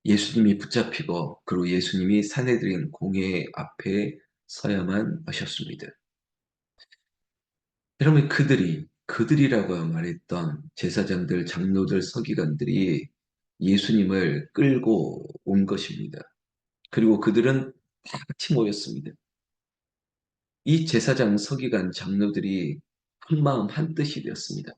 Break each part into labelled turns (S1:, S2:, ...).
S1: 예수님이 붙잡히고 그리고 예수님이 산헤드린 공회 앞에 서야만 하셨습니다. 여러분 그들이라고 말했던 제사장들, 장로들, 서기관들이 예수님을 끌고 온 것입니다. 그리고 그들은 다 같이 모였습니다. 이 제사장, 서기관, 장로들이 한마음 한뜻이 되었습니다.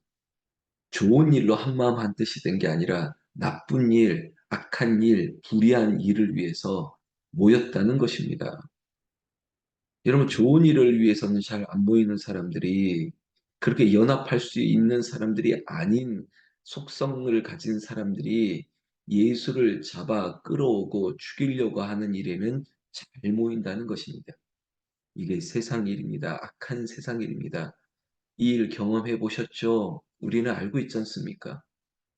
S1: 좋은 일로 한마음 한뜻이 된 게 아니라 나쁜 일, 악한 일, 불의한 일을 위해서 모였다는 것입니다. 여러분, 좋은 일을 위해서는 잘 안 모이는 사람들이 그렇게 연합할 수 있는 사람들이 아닌 속성을 가진 사람들이 예수를 잡아 끌어오고 죽이려고 하는 일에는 잘 모인다는 것입니다. 이게 세상 일입니다. 악한 세상 일입니다. 이 일 경험해 보셨죠? 우리는 알고 있지 않습니까?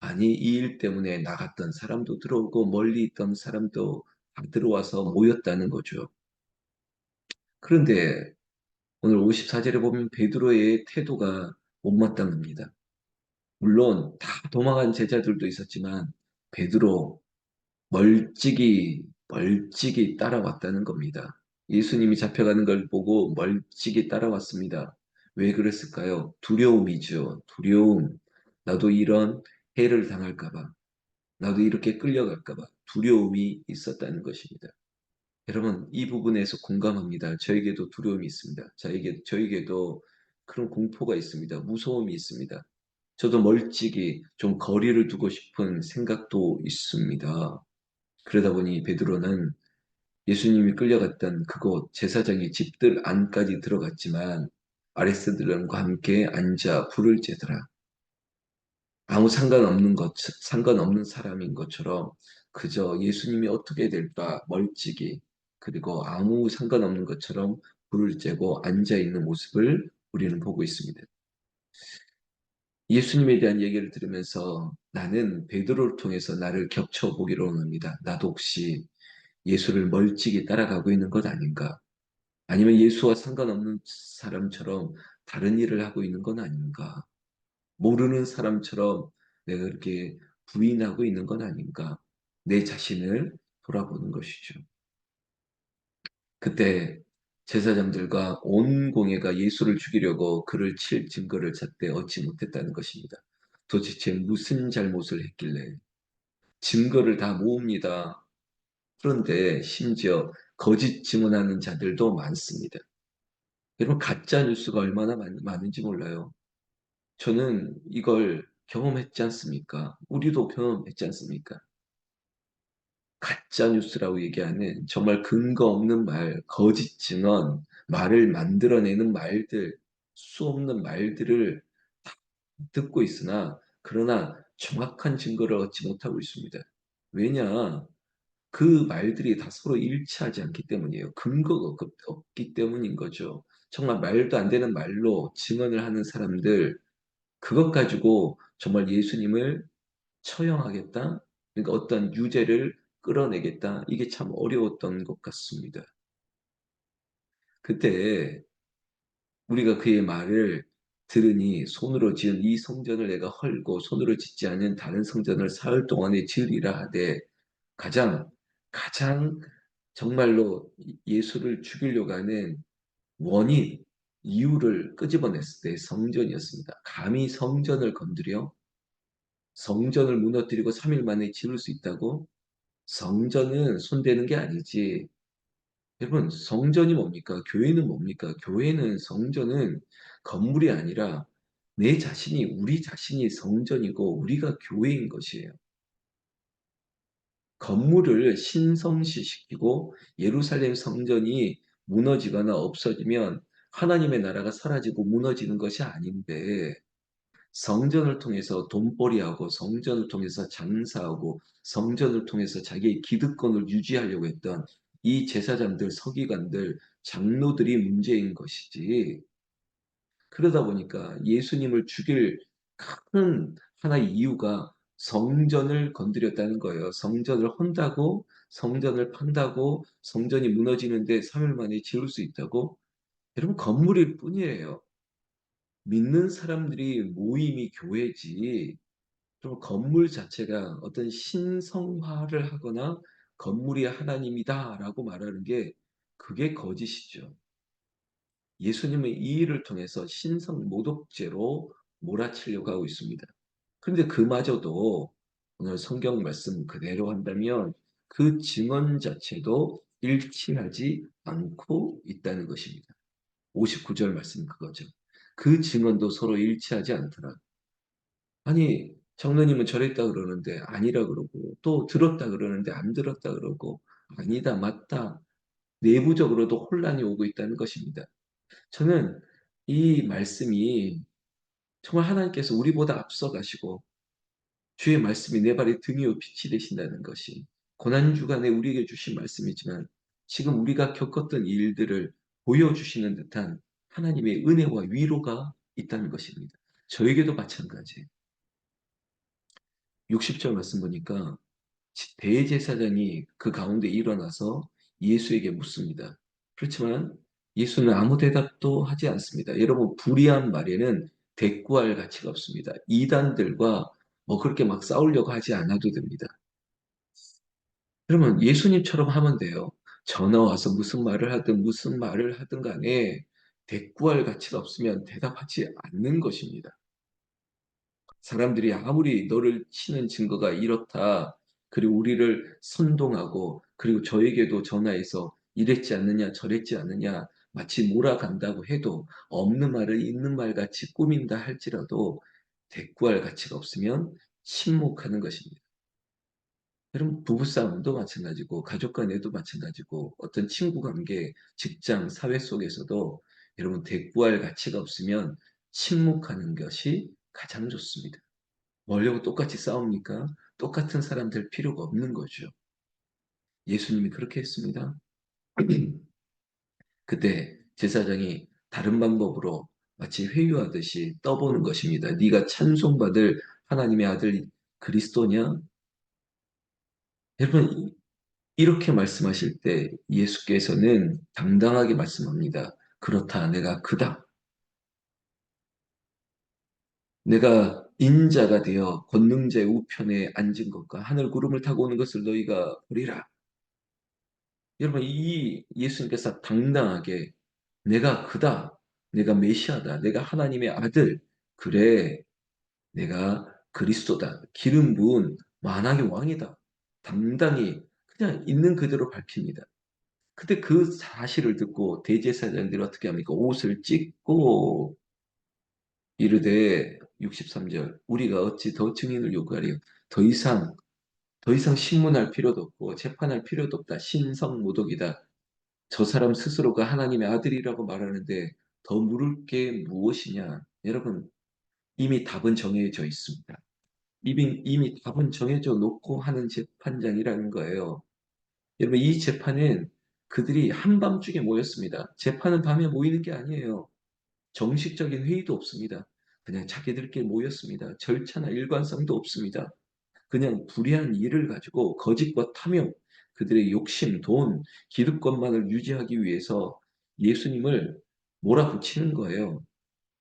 S1: 아니, 이 일 때문에 나갔던 사람도 들어오고 멀리 있던 사람도 다 들어와서 모였다는 거죠. 그런데 오늘 54절에 보면 베드로의 태도가 못마땅합니다. 물론 다 도망간 제자들도 있었지만 베드로 멀찍이 따라왔다는 겁니다. 예수님이 잡혀가는 걸 보고 멀찍이 따라왔습니다. 왜 그랬을까요? 두려움이죠. 두려움. 나도 이런 해를 당할까 봐. 나도 이렇게 끌려갈까 봐. 두려움이 있었다는 것입니다. 여러분, 이 부분에서 공감합니다. 저에게도 두려움이 있습니다. 저에게도 그런 공포가 있습니다. 무서움이 있습니다. 저도 멀찍이 좀 거리를 두고 싶은 생각도 있습니다. 그러다 보니 베드로는 예수님이 끌려갔던 그곳 제사장의 집들 안까지 들어갔지만 아레스들과 함께 앉아 불을 쬐더라. 아무 상관없는 사람인 것처럼 그저 예수님이 어떻게 될까 멀찍이 그리고 아무 상관없는 것처럼 불을 쬐고 앉아 있는 모습을 우리는 보고 있습니다. 예수님에 대한 얘기를 들으면서 나는 베드로를 통해서 나를 겹쳐보기로 합니다. 나도 혹시 예수를 멀찍이 따라가고 있는 것 아닌가? 아니면 예수와 상관없는 사람처럼 다른 일을 하고 있는 건 아닌가? 모르는 사람처럼 내가 그렇게 부인하고 있는 건 아닌가? 내 자신을 돌아보는 것이죠. 그때 제사장들과 온 공회가 예수를 죽이려고 그를 칠 증거를 찾되 얻지 못했다는 것입니다. 도대체 무슨 잘못을 했길래 증거를 다 모읍니다. 그런데 심지어 거짓 증언하는 자들도 많습니다. 여러분 가짜 뉴스가 얼마나 많은지 몰라요. 저는 이걸 경험했지 않습니까? 우리도 경험했지 않습니까? 가짜 뉴스라고 얘기하는 정말 근거 없는 말, 거짓 증언, 말을 만들어내는 말들, 수 없는 말들을 다 듣고 있으나 그러나 정확한 증거를 얻지 못하고 있습니다. 왜냐? 그 말들이 다 서로 일치하지 않기 때문이에요. 근거가 없기 때문인 거죠. 정말 말도 안 되는 말로 증언을 하는 사람들, 그것 가지고 정말 예수님을 처형하겠다? 그러니까 어떤 유죄를 끌어내겠다? 이게 참 어려웠던 것 같습니다. 그때 우리가 그의 말을 들으니 손으로 지은 이 성전을 내가 헐고 손으로 짓지 않은 다른 성전을 사흘 동안에 지으리라 하되 가장 가장 정말로 예수를 죽이려고 하는 원인, 이유를 끄집어냈을 때 성전이었습니다. 감히 성전을 건드려 성전을 무너뜨리고 3일 만에 지을 수 있다고? 성전은 손대는 게 아니지. 여러분, 성전이 뭡니까? 교회는 뭡니까? 성전은 건물이 아니라 우리 자신이 성전이고 우리가 교회인 것이에요. 건물을 신성시시키고 예루살렘 성전이 무너지거나 없어지면 하나님의 나라가 사라지고 무너지는 것이 아닌데 성전을 통해서 돈벌이하고 성전을 통해서 장사하고 성전을 통해서 자기의 기득권을 유지하려고 했던 이 제사장들, 서기관들, 장로들이 문제인 것이지. 그러다 보니까 예수님을 죽일 큰 하나의 이유가 성전을 건드렸다는 거예요. 성전을 헌다고, 성전을 판다고, 성전이 무너지는데 3일 만에 지을 수 있다고? 여러분, 건물일 뿐이에요. 믿는 사람들이 모임이 교회지. 좀 건물 자체가 어떤 신성화를 하거나 건물이 하나님이다라고 말하는 게 그게 거짓이죠. 예수님은 이 일을 통해서 신성 모독죄로 몰아치려고 하고 있습니다. 그런데 그마저도 오늘 성경 말씀 그대로 한다면 그 증언 자체도 일치하지 않고 있다는 것입니다. 59절 말씀 그거죠. 그 증언도 서로 일치하지 않더라. 아니, 장로님은 저랬다 그러는데 아니라 그러고 또 들었다 그러는데 안 들었다 그러고 아니다, 맞다. 내부적으로도 혼란이 오고 있다는 것입니다. 저는 이 말씀이 정말 하나님께서 우리보다 앞서가시고 주의 말씀이 내 발의 등이요 빛이 되신다는 것이 고난주간에 우리에게 주신 말씀이지만 지금 우리가 겪었던 일들을 보여주시는 듯한 하나님의 은혜와 위로가 있다는 것입니다. 저에게도 마찬가지. 60절 말씀 보니까 대제사장이 그 가운데 일어나서 예수에게 묻습니다. 그렇지만 예수는 아무 대답도 하지 않습니다. 여러분, 불의한 말에는 대꾸할 가치가 없습니다. 이단들과 뭐 그렇게 막 싸우려고 하지 않아도 됩니다. 그러면 예수님처럼 하면 돼요. 전화 와서 무슨 말을 하든 무슨 말을 하든 간에 대꾸할 가치가 없으면 대답하지 않는 것입니다. 사람들이 아무리 너를 치는 증거가 이렇다. 그리고 우리를 선동하고 그리고 저에게도 전화해서 이랬지 않느냐 저랬지 않느냐 마치 몰아간다고 해도 없는 말을 있는 말 같이 꾸민다 할지라도 대꾸할 가치가 없으면 침묵하는 것입니다. 여러분 부부싸움도 마찬가지고 가족 간에도 마찬가지고 어떤 친구 관계, 직장, 사회 속에서도 여러분 대꾸할 가치가 없으면 침묵하는 것이 가장 좋습니다. 뭐려고 똑같이 싸웁니까? 똑같은 사람 될 필요가 없는 거죠. 예수님이 그렇게 했습니다. 그때 제사장이 다른 방법으로 마치 회유하듯이 떠보는 것입니다. 네가 찬송받을 하나님의 아들 그리스도냐? 여러분 이렇게 말씀하실 때 예수께서는 당당하게 말씀합니다. 그렇다, 내가 그다. 내가 인자가 되어 권능자의 우편에 앉은 것과 하늘 구름을 타고 오는 것을 너희가 보리라. 여러분, 이 예수님께서 당당하게 내가 그다, 내가 메시아다, 내가 하나님의 아들, 그래, 내가 그리스도다, 기름 부은 만왕의 왕이다. 당당히 그냥 있는 그대로 밝힙니다. 근데 그 사실을 듣고 대제사장들이 어떻게 합니까? 옷을 찢고 이르되 63절 우리가 어찌 더 증인을 요구하리요? 더 이상 더 이상 신문할 필요도 없고 재판할 필요도 없다. 신성모독이다. 저 사람 스스로가 하나님의 아들이라고 말하는데 더 물을 게 무엇이냐? 여러분, 이미 답은 정해져 있습니다. 이미 답은 정해져 놓고 하는 재판장이라는 거예요. 여러분, 이 재판은 그들이 한밤중에 모였습니다. 재판은 밤에 모이는 게 아니에요. 정식적인 회의도 없습니다. 그냥 자기들끼리 모였습니다. 절차나 일관성도 없습니다. 그냥 불의한 일을 가지고 거짓과 탐욕, 그들의 욕심, 돈, 기득권만을 유지하기 위해서 예수님을 몰아붙이는 거예요.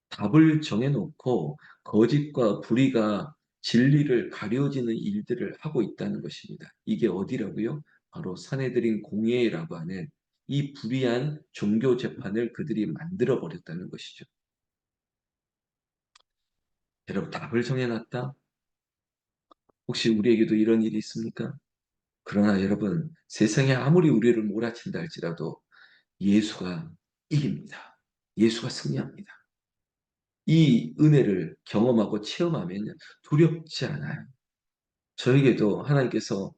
S1: 답을 정해놓고 거짓과 불의가 진리를 가려지는 일들을 하고 있다는 것입니다. 이게 어디라고요? 바로 사내들인 공회라고 하는 이 불의한 종교 재판을 그들이 만들어 버렸다는 것이죠. 여러분 답을 정해놨다? 혹시 우리에게도 이런 일이 있습니까? 그러나 여러분 세상에 아무리 우리를 몰아친다 할지라도 예수가 이깁니다. 예수가 승리합니다. 이 은혜를 경험하고 체험하면 두렵지 않아요. 저에게도 하나님께서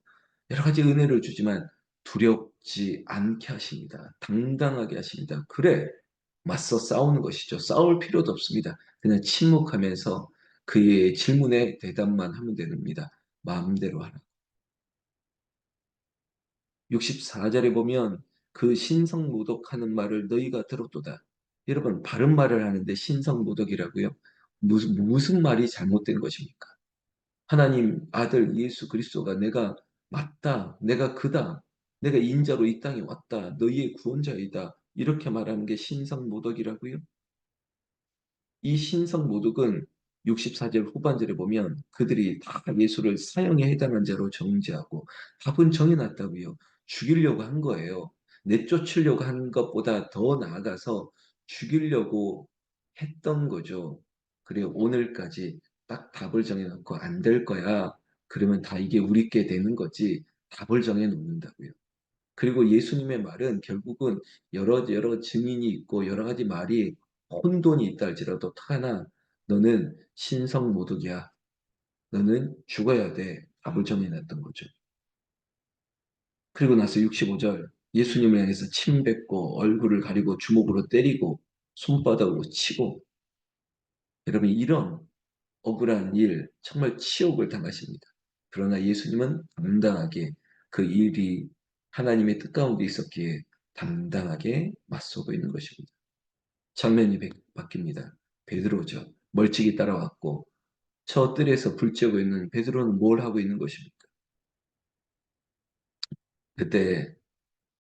S1: 여러 가지 은혜를 주지만 두렵지 않게 하십니다. 당당하게 하십니다. 그래, 맞서 싸우는 것이죠. 싸울 필요도 없습니다. 그냥 침묵하면서 그의 질문에 대답만 하면 됩니다. 마음대로 하라. 64절에 보면 그 신성모독하는 말을 너희가 들었도다. 여러분, 바른 말을 하는데 신성모독이라고요? 무슨 말이 잘못된 것입니까? 하나님 아들 예수 그리스도가 내가 맞다, 내가 그다, 내가 인자로 이 땅에 왔다, 너희의 구원자이다. 이렇게 말하는 게 신성모독이라고요? 이 신성모독은 64절 후반절에 보면 그들이 다 예수를 사형에 해당한 자로 정죄하고 답은 정해놨다고요. 죽이려고 한 거예요. 내쫓으려고 한 것보다 더 나아가서 죽이려고 했던 거죠. 그리고 오늘까지 딱 답을 정해놓고 안 될 거야. 그러면 다 이게 우리께 되는 거지. 답을 정해놓는다고요. 그리고 예수님의 말은 결국은 여러 증인이 있고 여러 가지 말이 혼돈이 있다 할지라도 하나 너는 신성모독이야. 너는 죽어야 돼. 답을 정해놨던 거죠. 그리고 나서 65절 예수님을 향해서 침 뱉고 얼굴을 가리고 주먹으로 때리고 손바닥으로 치고 여러분 이런 억울한 일 정말 치욕을 당하십니다. 그러나 예수님은 당당하게 그 일이 하나님의 뜻 가운데 있었기에 당당하게 맞서고 있는 것입니다. 장면이 바뀝니다. 베드로죠. 멀찍이 따라왔고 저 뜰에서 불 쬐고 있는 베드로는 뭘 하고 있는 것입니까? 그때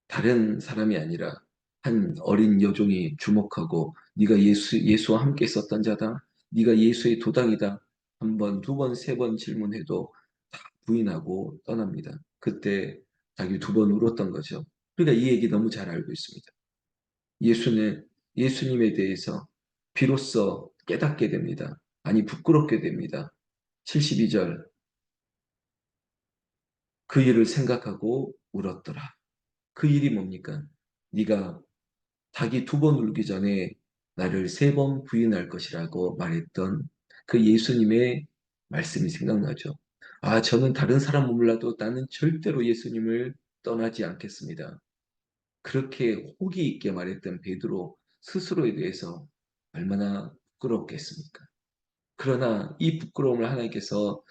S1: 다른 사람이 아니라 한 어린 여종이 주목하고 네가 예수와 함께 있었던 자다. 네가 예수의 도당이다. 한 번, 두 번, 세 번 질문해도 다 부인하고 떠납니다. 그때 자기 두 번 울었던 거죠. 그러니까 이 얘기 너무 잘 알고 있습니다. 예수는 예수님에 대해서 비로소 깨닫게 됩니다. 아니 부끄럽게 됩니다. 72절 그 일을 생각하고 울었더라. 그 일이 뭡니까? 네가 닭이 두 번 울기 전에 나를 세 번 부인할 것이라고 말했던 그 예수님의 말씀이 생각나죠. 아, 저는 다른 사람은 몰라도 나는 절대로 예수님을 떠나지 않겠습니다. 그렇게 호기 있게 말했던 베드로 스스로에 대해서 얼마나 부끄럽겠습니까? 그러나 이 부끄러움을 하나님께서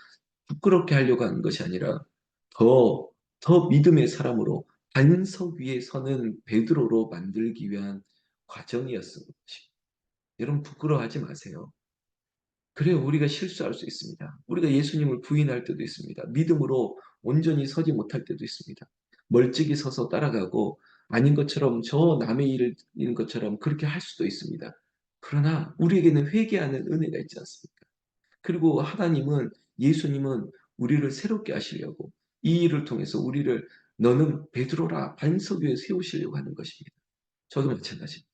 S1: 부끄럽게 하려고 하는 것이 아니라 더, 더 믿음의 사람으로 반석 위에 서는 베드로로 만들기 위한 과정이었습니다. 여러분 부끄러워하지 마세요. 그래야 우리가 실수할 수 있습니다. 우리가 예수님을 부인할 때도 있습니다. 믿음으로 온전히 서지 못할 때도 있습니다. 멀찍이 서서 따라가고 아닌 것처럼 저 남의 일인 것처럼 그렇게 할 수도 있습니다. 그러나 우리에게는 회개하는 은혜가 있지 않습니까? 그리고 하나님은 예수님은 우리를 새롭게 하시려고 이 일을 통해서 우리를 너는 베드로라 반석 위에 세우시려고 하는 것입니다. 저도 마찬가지입니다.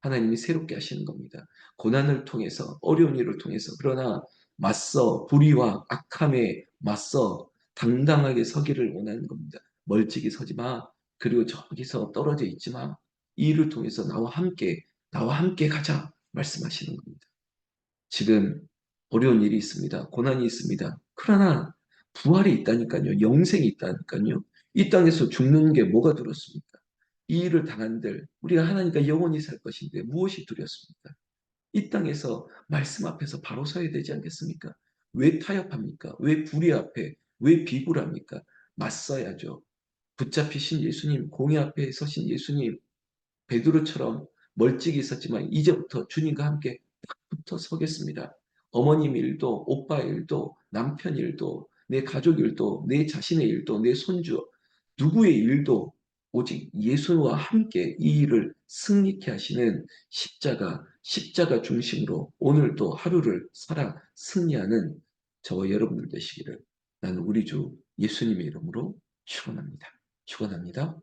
S1: 하나님이 새롭게 하시는 겁니다. 고난을 통해서 어려운 일을 통해서 그러나 맞서 불의와 악함에 맞서 당당하게 서기를 원하는 겁니다. 멀찍이 서지 마. 그리고 저기서 떨어져 있지 마. 이 일을 통해서 나와 함께 가자 말씀하시는 겁니다. 지금 어려운 일이 있습니다. 고난이 있습니다. 그러나 부활이 있다니까요. 영생이 있다니까요. 이 땅에서 죽는 게 뭐가 두렵습니까? 이 일을 당한들 우리가 하나님과 영원히 살 것인데 무엇이 두렵습니까? 이 땅에서 말씀 앞에서 바로 서야 되지 않겠습니까? 왜 타협합니까? 왜 불의 앞에 왜 비굴합니까? 맞서야죠. 붙잡히신 예수님, 공의 앞에 서신 예수님, 베드로처럼 멀찍이 있었지만 이제부터 주님과 함께 딱 붙어 서겠습니다. 어머님 일도, 오빠 일도, 남편 일도, 내 가족 일도, 내 자신의 일도, 내 손주, 누구의 일도 오직 예수와 함께 이 일을 승리케 하시는 십자가 중심으로 오늘도 하루를 살아 승리하는 저와 여러분들 되시기를 나는 우리 주 예수님의 이름으로 축원합니다. 축원합니다.